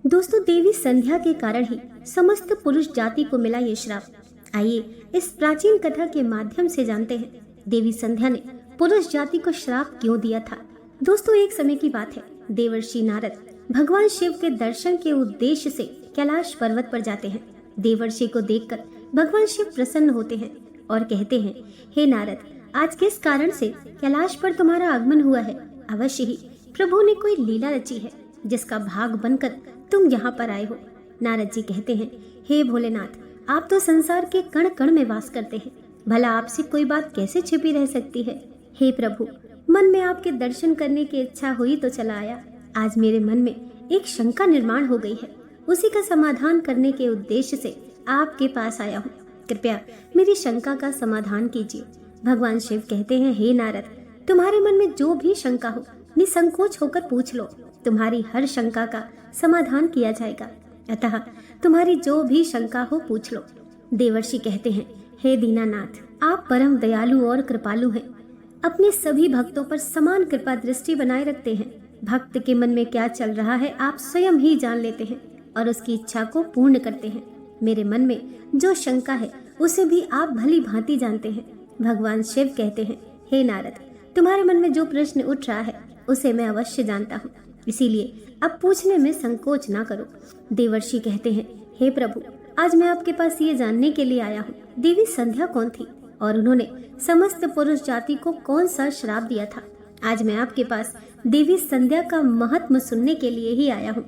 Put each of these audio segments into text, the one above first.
दोस्तों, देवी संध्या के कारण ही समस्त पुरुष जाति को मिला ये श्राप। आइए इस प्राचीन कथा के माध्यम से जानते हैं देवी संध्या ने पुरुष जाति को श्राप क्यों दिया था। दोस्तों, एक समय की बात है, देवर्षि नारद भगवान शिव के दर्शन के उद्देश्य से कैलाश पर्वत पर जाते हैं। देवर्षि को देखकर भगवान शिव प्रसन्न होते हैं और कहते हैं, हे नारद, आज किस कारण से कैलाश पर तुम्हारा आगमन हुआ है? अवश्य ही प्रभु ने कोई लीला रची है जिसका भाग बनकर तुम यहाँ पर आए हो। नारद जी कहते हैं, हे भोलेनाथ, आप तो संसार के कण कण में वास करते हैं, भला आपसे कोई बात कैसे छिपी रह सकती है? हे प्रभु, मन में आपके दर्शन करने की इच्छा हुई तो चला आया। आज मेरे मन में एक शंका निर्माण हो गई है, उसी का समाधान करने के उद्देश्य से आपके पास आया हूँ। कृपया मेरी शंका का समाधान कीजिए। भगवान शिव कहते हैं, हे नारद, तुम्हारे मन में जो भी शंका हो निसंकोच होकर पूछ लो, तुम्हारी हर शंका का समाधान किया जाएगा। अतः तुम्हारी जो भी शंका हो पूछ लो। देवर्षि कहते हैं, हे दीनानाथ, आप परम दयालु और कृपालु हैं, अपने सभी भक्तों पर समान कृपा दृष्टि बनाए रखते हैं। भक्त के मन में क्या चल रहा है आप स्वयं ही जान लेते हैं और उसकी इच्छा को पूर्ण करते हैं। मेरे मन में जो शंका है उसे भी आप भली भांति जानते हैं। भगवान शिव कहते हैं, हे नारद, तुम्हारे मन में जो प्रश्न उठ रहा है उसे मैं अवश्य जानता हूँ, इसीलिए अब पूछने में संकोच ना करो। देवर्षि कहते हैं, हे प्रभु, आज मैं आपके पास ये जानने के लिए आया हूँ, देवी संध्या कौन थी और उन्होंने समस्त पुरुष जाति को कौन सा श्राप दिया था। आज मैं आपके पास देवी संध्या का महत्व सुनने के लिए ही आया हूँ।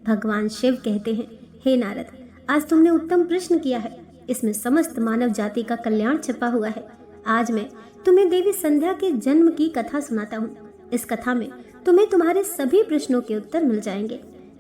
भगवान शिव कहते हैं, हे नारद, आज तुमने उत्तम प्रश्न किया है, इसमें समस्त मानव जाति का कल्याण छिपा हुआ है। आज मैं तुम्हें देवी संध्या के जन्म की कथा सुनाता हूँ। इस कथा में तुम्हें तुम्हारे सभी प्रश्नों के उत्तर मिल जाएंगे।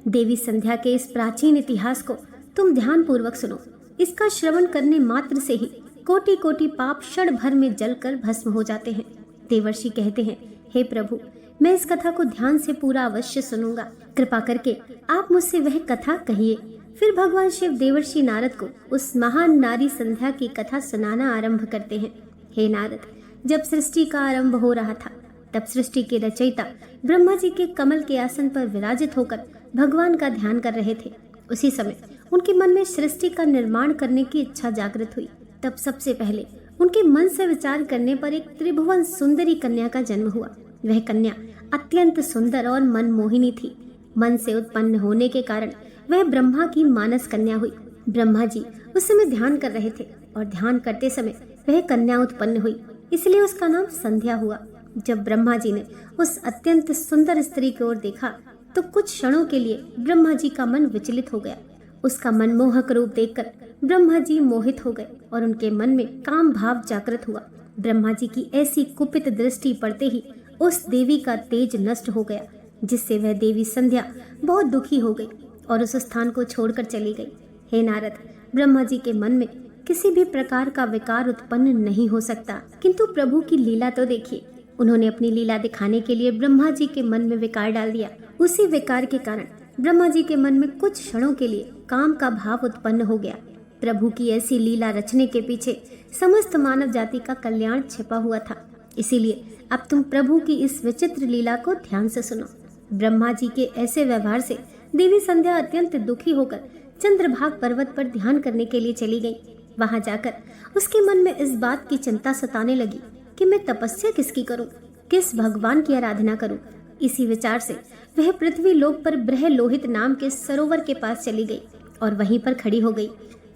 देवी संध्या के इस प्राचीन इतिहास को तुम ध्यान पूर्वक सुनो। इसका श्रवण करने मात्र से ही कोटि कोटि पाप क्षण भर में जलकर भस्म हो जाते हैं। देवर्षि कहते हैं, हे प्रभु, मैं इस कथा को ध्यान से पूरा अवश्य सुनूंगा। कृपा करके आप मुझसे वह कथा कहिए। फिर भगवान शिव देवर्षि नारद को उस महान नारी संध्या की कथा सुनाना आरंभ करते हैं। हे नारद, जब सृष्टि का आरंभ हो रहा था तब सृष्टि के रचयिता ब्रह्मा जी के कमल के आसन पर विराजित होकर भगवान का ध्यान कर रहे थे। उसी समय उनके मन में सृष्टि का निर्माण करने की इच्छा जागृत हुई। तब सबसे पहले उनके मन से विचार करने पर एक त्रिभुवन सुंदरी कन्या का जन्म हुआ। वह कन्या अत्यंत सुंदर और मनमोहिनी थी। मन से उत्पन्न होने के कारण वह ब्रह्मा की मानस कन्या हुई। ब्रह्मा जी उस समय ध्यान कर रहे थे और ध्यान करते समय वह कन्या उत्पन्न हुई, इसलिए उसका नाम संध्या हुआ। जब ब्रह्मा जी ने उस अत्यंत सुंदर स्त्री की ओर देखा तो कुछ क्षणों के लिए ब्रह्मा जी का मन विचलित हो गया। उसका मनमोहक रूप देखकर ब्रह्मा जी मोहित हो गए और उनके मन में काम भाव जागृत हुआ। ब्रह्मा जी की ऐसी कुपित दृष्टि पड़ते ही उस देवी का तेज नष्ट हो गया, जिससे वह देवी संध्या बहुत दुखी हो गई और उस स्थान को छोड़कर चली गई। हे नारद, ब्रह्मा जी के मन में किसी भी प्रकार का विकार उत्पन्न नहीं हो सकता, किंतु प्रभु की लीला तो देखिए। उन्होंने अपनी लीला दिखाने के लिए ब्रह्मा जी के मन में विकार डाल दिया। उसी विकार के कारण ब्रह्मा जी के मन में कुछ क्षणों के लिए काम का भाव उत्पन्न हो गया। प्रभु की ऐसी लीला रचने के पीछे समस्त मानव जाति का कल्याण छिपा हुआ था। इसीलिए अब तुम प्रभु की इस विचित्र लीला को ध्यान से सुनो। ब्रह्मा जी के ऐसे व्यवहार से देवी संध्या अत्यंत दुखी होकर चंद्रभाग पर्वत पर ध्यान करने के लिए चली गई। वहां जाकर उसके मन में इस बात की चिंता सताने लगी कि मैं तपस्या किसकी करूं, किस भगवान की आराधना करूं। इसी विचार से वह पृथ्वी लोक पर ब्रह्लोहित नाम के सरोवर के पास चली गई और वहीं पर खड़ी हो गई।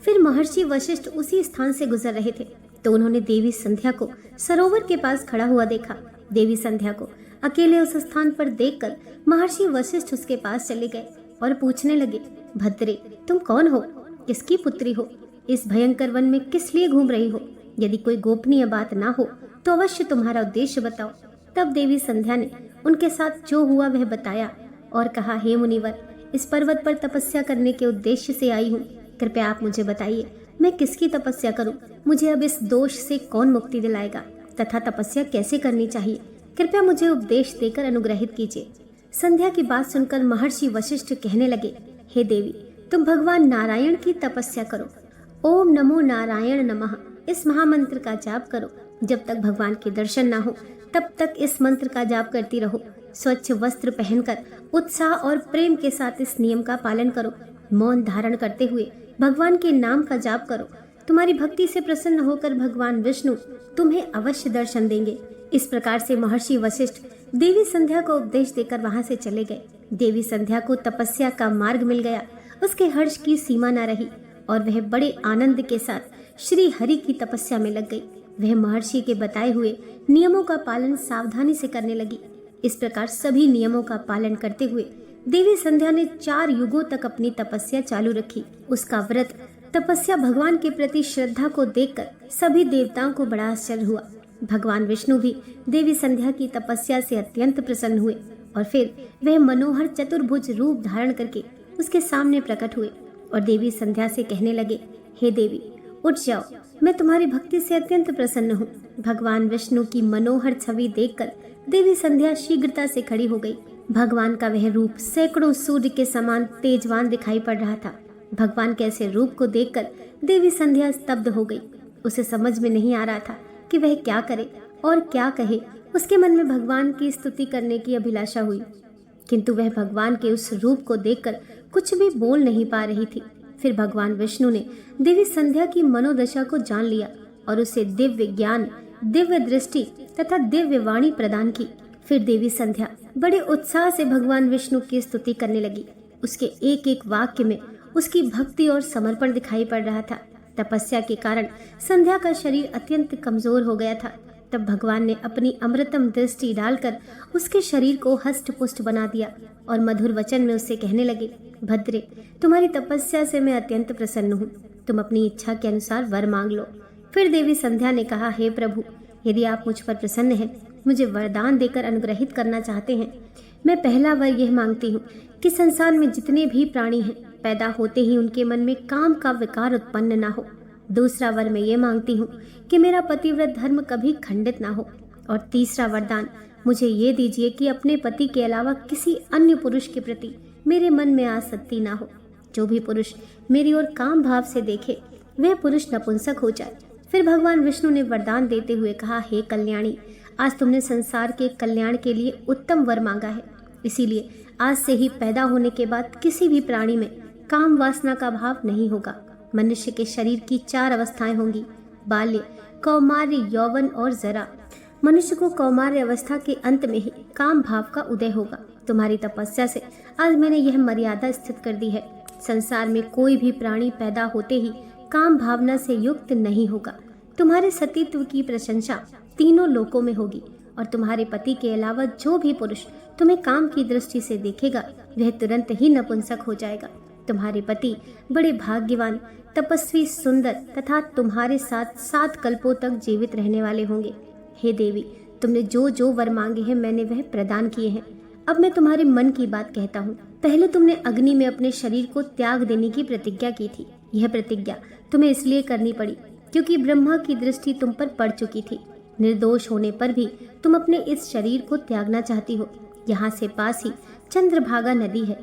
फिर महर्षि वशिष्ठ उसी स्थान से गुजर रहे थे तो उन्होंने देवी संध्या को सरोवर के पास खड़ा हुआ देखा। देवी संध्या को अकेले उस स्थान पर देखकर महर्षि वशिष्ठ उसके पास चले गए और पूछने लगे, भद्रे, तुम कौन हो? किसकी पुत्री हो? इस भयंकर वन में किस लिए घूम रही हो? यदि कोई गोपनीय बात ना हो तो अवश्य तुम्हारा उद्देश्य बताओ। तब देवी संध्या ने उनके साथ जो हुआ वह बताया और कहा, हे मुनिवर, इस पर्वत पर तपस्या करने के उद्देश्य से आई हूँ। कृपया आप मुझे बताइए, मैं किसकी तपस्या करूँ? मुझे अब इस दोष से कौन मुक्ति दिलाएगा तथा तपस्या कैसे करनी चाहिए? कृपया मुझे उपदेश देकर अनुग्रहित कीजिए। संध्या की बात सुनकर महर्षि वशिष्ठ कहने लगे, हे देवी, तुम भगवान नारायण की तपस्या करो। ओम नमो नारायण नमः इस महामंत्र का जाप करो। जब तक भगवान के दर्शन ना हो तब तक इस मंत्र का जाप करती रहो। स्वच्छ वस्त्र पहनकर उत्साह और प्रेम के साथ इस नियम का पालन करो। मौन धारण करते हुए भगवान के नाम का जाप करो। तुम्हारी भक्ति से प्रसन्न होकर भगवान विष्णु तुम्हें अवश्य दर्शन देंगे। इस प्रकार से महर्षि वशिष्ठ देवी संध्या को उपदेश देकर वहां से चले गए। देवी संध्या को तपस्या का मार्ग मिल गया। उसके हर्ष की सीमा न रही और वह बड़े आनंद के साथ श्री हरि की तपस्या में लग गई। वह महर्षि के बताए हुए नियमों का पालन सावधानी से करने लगी। इस प्रकार सभी नियमों का पालन करते हुए देवी संध्या ने 4 युगों तक अपनी तपस्या चालू रखी। उसका व्रत तपस्या भगवान के प्रति श्रद्धा को देखकर सभी देवताओं को बड़ा आश्चर्य हुआ। भगवान विष्णु भी देवी संध्या की तपस्या से अत्यंत प्रसन्न हुए और फिर वह मनोहर चतुर्भुज रूप धारण करके उसके सामने प्रकट हुए और देवी संध्या से कहने लगे, हे देवी उठ जाओ, मैं तुम्हारी भक्ति से अत्यंत प्रसन्न हूँ। भगवान विष्णु की मनोहर छवि देखकर देवी संध्या शीघ्रता से खड़ी हो गई। भगवान का वह रूप सैकड़ों सूर्य के समान तेजवान दिखाई पड़ रहा था। भगवान के ऐसे रूप को देखकर देवी संध्या स्तब्ध हो गई। उसे समझ में नहीं आ रहा था कि वह क्या करे और क्या कहे। उसके मन में भगवान की स्तुति करने की अभिलाषा हुई, किंतु वह भगवान के उस रूप को देखकर कुछ भी बोल नहीं पा रही थी। फिर भगवान विष्णु ने देवी संध्या की मनोदशा को जान लिया और उसे दिव्य ज्ञान, दिव्य दृष्टि तथा दिव्य वाणी प्रदान की। फिर देवी संध्या बड़े उत्साह से भगवान विष्णु की स्तुति करने लगी। उसके एक एक वाक्य में उसकी भक्ति और समर्पण दिखाई पड़ रहा था। तपस्या के कारण संध्या का शरीर अत्यंत कमजोर हो गया था। तब भगवान ने अपनी अमृतम दृष्टि डालकर उसके शरीर को हष्ट पुष्ट बना दिया और मधुर वचन में उससे कहने लगे, भद्रे, तुम्हारी तपस्या से मैं अत्यंत प्रसन्न हूँ। तुम अपनी इच्छा के अनुसार वर मांग लो। फिर देवी संध्या ने कहा, हे प्रभु, यदि आप मुझ पर प्रसन्न हैं, मुझे वरदान देकर अनुग्रहित करना चाहते हैं, मैं पहला वर यह मांगती हूँ कि संसार में जितने भी प्राणी हैं, पैदा होते ही उनके मन में काम का विकार उत्पन्न ना हो। दूसरा वर मैं ये मांगती हूँ कि मेरा पतिव्रत धर्म कभी खंडित ना हो। और तीसरा वरदान मुझे ये दीजिए कि अपने पति के अलावा किसी अन्य पुरुष के प्रति मेरे मन में आसक्ति ना हो। जो भी पुरुष मेरी ओर काम भाव से देखे, वह पुरुष नपुंसक हो जाए। फिर भगवान विष्णु ने वरदान देते हुए कहा, हे कल्याणी, आज तुमने संसार के कल्याण के लिए उत्तम वर मांगा है। इसीलिए आज से ही पैदा होने के बाद किसी भी प्राणी में काम वासना का भाव नहीं होगा। मनुष्य के शरीर की 4 अवस्थाएं होंगी, बाल्य, कौमार्य, यौवन और जरा। मनुष्य को कौमार्य अवस्था के अंत में ही काम भाव का उदय होगा। तुम्हारी तपस्या से आज मैंने यह मर्यादा स्थित कर दी है। संसार में कोई भी प्राणी पैदा होते ही काम भावना से युक्त नहीं होगा। तुम्हारे सतीत्व की प्रशंसा तीनों लोकों में होगी और तुम्हारे पति के अलावा जो भी पुरुष तुम्हें काम की दृष्टि से देखेगा, वह तुरंत ही नपुंसक हो जाएगा। तुम्हारे पति बड़े भाग्यवान, तपस्वी, सुंदर तथा तुम्हारे साथ 7 कल्पों तक जीवित रहने वाले होंगे। हे देवी, तुमने जो जो वर मांगे हैं मैंने वह प्रदान किए हैं। अब मैं तुम्हारे मन की बात कहता हूँ। पहले तुमने अग्नि में अपने शरीर को त्याग देने की प्रतिज्ञा की थी। यह प्रतिज्ञा तुम्हें इसलिए करनी पड़ी क्योंकि ब्रह्मा की दृष्टि तुम पर पड़ चुकी थी। निर्दोष होने पर भी तुम अपने इस शरीर को त्यागना चाहती हो। यहाँ से पास ही चंद्रभागा नदी है।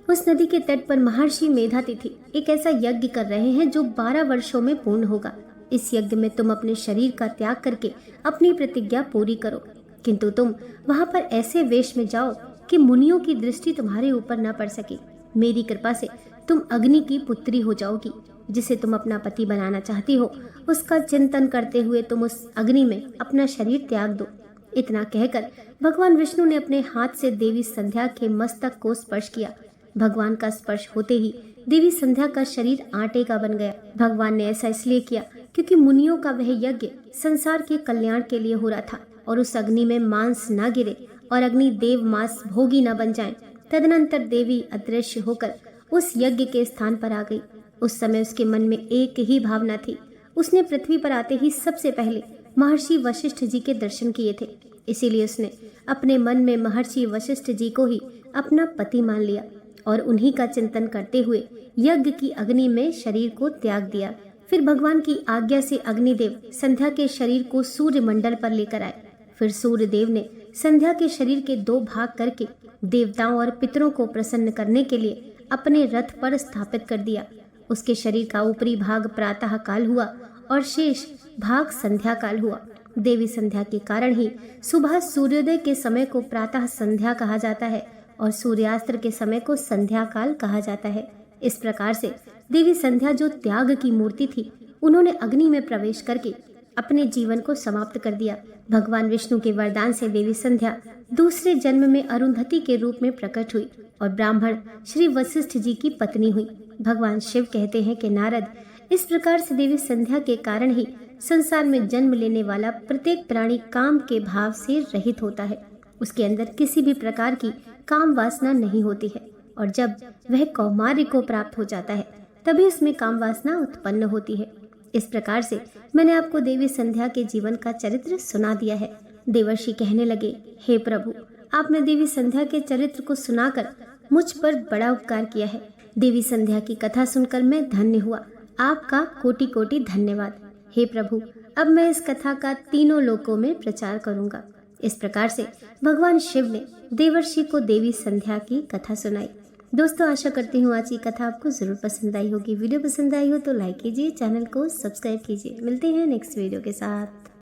उस नदी के तट पर महर्षि मेधातिथि एक ऐसा यज्ञ कर रहे हैं जो 12 वर्षों में पूर्ण होगा। इस यज्ञ में तुम अपने शरीर का त्याग करके अपनी प्रतिज्ञा पूरी करो, किंतु तुम वहां पर ऐसे वेश में जाओ कि मुनियों की दृष्टि तुम्हारे ऊपर न पड़ सके। मेरी कृपा से तुम अग्नि की पुत्री हो जाओगी। जिसे तुम अपना पति बनाना चाहती हो, उसका चिंतन करते हुए तुम उस अग्नि में अपना शरीर त्याग दो। इतना कहकर भगवान विष्णु ने अपने हाथ से देवी संध्या के मस्तक को स्पर्श किया। भगवान का स्पर्श होते ही देवी संध्या का शरीर आटे का बन गया। भगवान ने ऐसा इसलिए किया क्योंकि मुनियों का वह यज्ञ संसार के कल्याण के लिए हो रहा था और उस अग्नि में मांस न गिरे और अग्नि देव मांस भोगी न बन जाए। तदनंतर देवी अदृश्य होकर उस यज्ञ के स्थान पर आ गई। उस समय उसके मन में एक ही भावना थी। उसने पृथ्वी पर आते ही सबसे पहले महर्षि वशिष्ठ जी के दर्शन किए थे। इसीलिए उसने अपने मन में महर्षि वशिष्ठ जी को ही अपना पति मान लिया और उन्हीं का चिंतन करते हुए यज्ञ की अग्नि में शरीर को त्याग दिया। फिर भगवान की आज्ञा से अग्निदेव संध्या के शरीर को सूर्य मंडल पर लेकर आए। फिर सूर्य देव ने संध्या के शरीर के 2 भाग करके देवताओं और पितरों को प्रसन्न करने के लिए अपने रथ पर स्थापित कर दिया। उसके शरीर का ऊपरी भाग प्रातः काल हुआ और शेष भाग संध्या काल हुआ। देवी संध्या के कारण ही सुबह सूर्योदय के समय को प्रातः संध्या कहा जाता है और सूर्यास्त के समय को संध्या काल कहा जाता है। इस प्रकार से देवी संध्या जो त्याग की मूर्ति थी, उन्होंने अग्नि में प्रवेश करके अपने जीवन को समाप्त कर दिया। भगवान विष्णु के वरदान से देवी संध्या दूसरे जन्म में अरुंधति के रूप में प्रकट हुई और ब्राह्मण श्री वशिष्ठ जी की पत्नी हुई। भगवान शिव कहते हैं कि नारद, इस प्रकार से देवी संध्या के कारण ही संसार में जन्म लेने वाला प्रत्येक प्राणी काम के भाव से रहित होता है। उसके अंदर किसी भी प्रकार की काम वासना नहीं होती है और जब वह कौमार्य को प्राप्त हो जाता है तभी उसमें काम वासना उत्पन्न होती है। इस प्रकार से मैंने आपको देवी संध्या के जीवन का चरित्र सुना दिया है। देवर्षि कहने लगे, हे प्रभु, आपने देवी संध्या के चरित्र को सुनाकर मुझ पर बड़ा उपकार किया है। देवी संध्या की कथा सुनकर मैं धन्य हुआ। आपका कोटि कोटि धन्यवाद। हे प्रभु, अब मैं इस कथा का तीनों लोकों में प्रचार करूंगा। इस प्रकार से भगवान शिव ने देवर्षि को देवी संध्या की कथा सुनाई। दोस्तों, आशा करती हूँ आज की कथा आपको जरूर पसंद आई होगी। वीडियो पसंद आई हो तो लाइक कीजिए, चैनल को सब्सक्राइब कीजिए। मिलते हैं नेक्स्ट वीडियो के साथ।